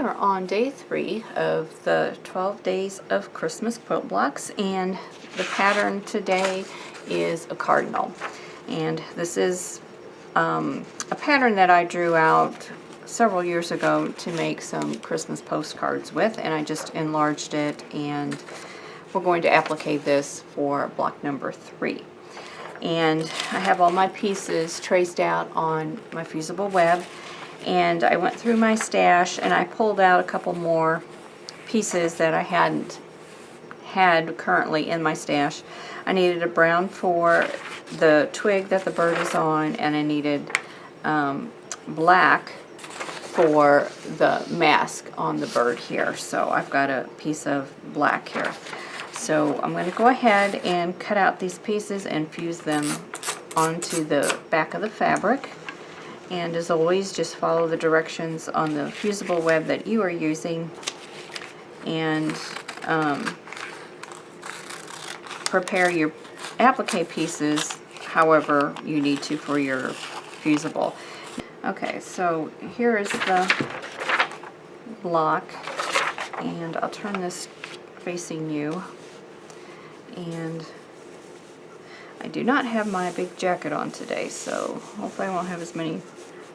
are on day 3 of the 12 days of Christmas quilt blocks, and the pattern today is a cardinal. And this is a pattern that I drew out several years ago to make some Christmas postcards with, and I just enlarged it, and we're going to applique this for block number 3. And I have all my pieces traced out on my fusible web, and I went through my stash and I pulled out a couple more pieces that I hadn't had currently in my stash. I needed a brown for the twig that the bird is on, and I needed black for the mask on the bird here. So I've got a piece of black here. So I'm going to go ahead and cut out these pieces and fuse them onto the back of the fabric. And as always, just follow the directions on the fusible web that you are using, and prepare your applique pieces however you need to for your fusible. Okay, so here is the block, and I'll turn this facing you. And I do not have my big jacket on today, so hopefully I won't have as many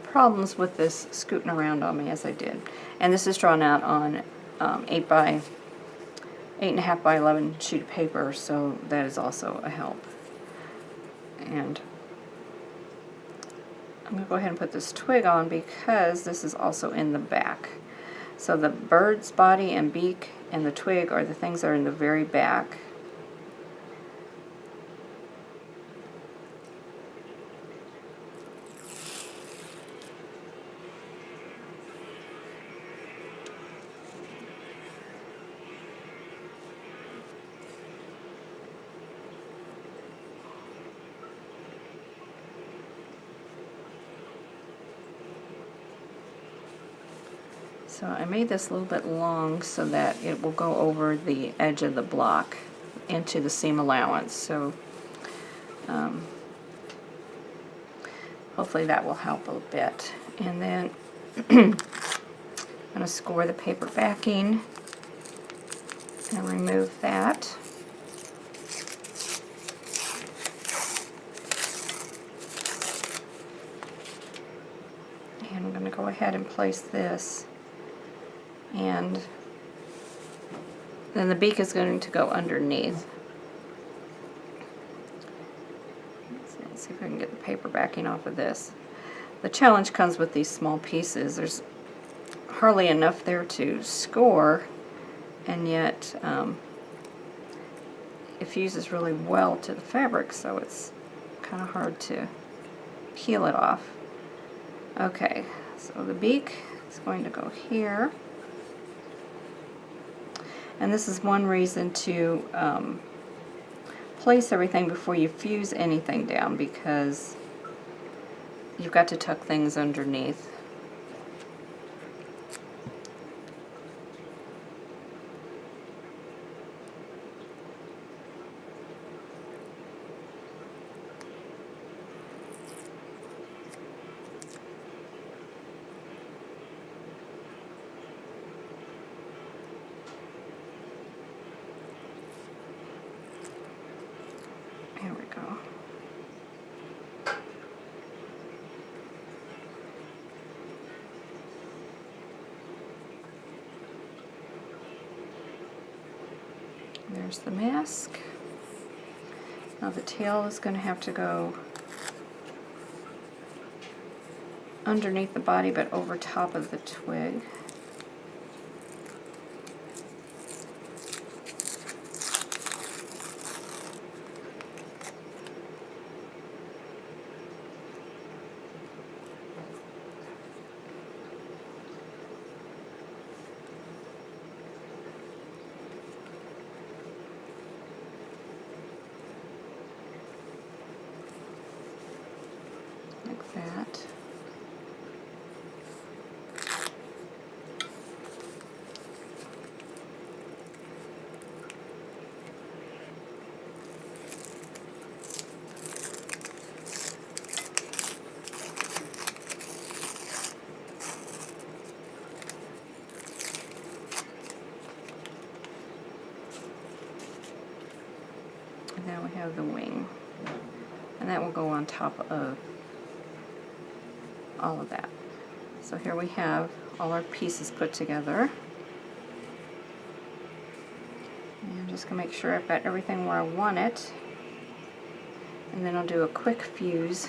problems with this scooting around on me as I did. And this is drawn out on 8.5 by 11 sheet of paper, so that is also a help. And I'm going to go ahead and put this twig on because this is also in the back. So the bird's body and beak and the twig are the things that are in the very back. So I made this a little bit long so that it will go over the edge of the block into the seam allowance. So hopefully that will help a bit. And then I'm going to score the paper backing and remove that. And I'm going to go ahead and place this. And then the beak is going to go underneath. Let's see if I can get the paper backing off of this. The challenge comes with these small pieces. There's hardly enough there to score, and yet it fuses really well to the fabric, so it's kind of hard to peel it off. Okay, so the beak is going to go here. And this is one reason to place everything before you fuse anything down, because you've got to tuck things underneath. There we go. There's the mask. Now the tail is going to have to go underneath the body but over top of the twig. Like that. then we have the wing. And that will go on top of all of that. So here we have all our pieces put together. And I'm just going to make sure I've got everything where I want it. And then I'll do a quick fuse.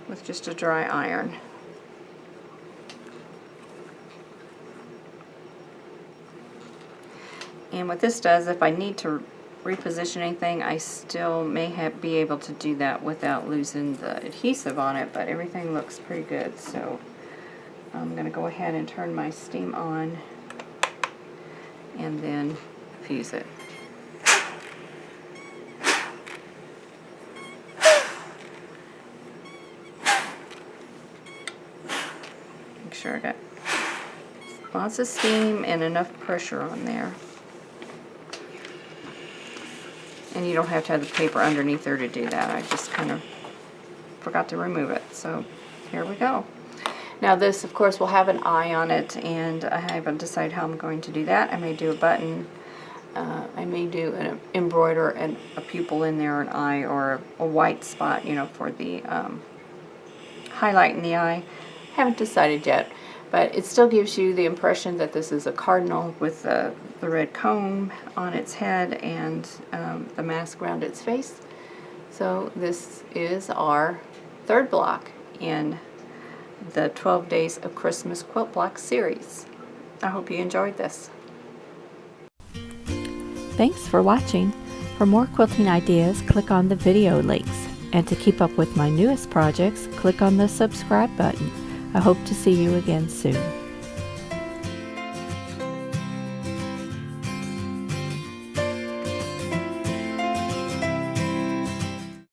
With just a dry iron. And what this does, if I need to reposition anything, I still may be able to do that without losing the adhesive on it, but everything looks pretty good. So I'm going to go ahead and turn my steam on and then fuse it. Make sure I got lots of steam and enough pressure on there. And you don't have to have the paper underneath there to do that. I just kind of forgot to remove it. So here we go. Now this, of course, will have an eye on it, and I haven't decided how I'm going to do that. I may do a button. I may do an embroider and a pupil in there, an eye, or a white spot, you know, for the highlight in the eye. Haven't decided yet, but it still gives you the impression that this is a cardinal with the red comb on its head and the mask around its face. So this is our third block in the 12 Days of Christmas Quilt Block series. I hope you enjoyed this. Thanks for watching. For more quilting ideas, click on the video links. And to keep up with my newest projects, click on the subscribe button. I hope to see you again soon.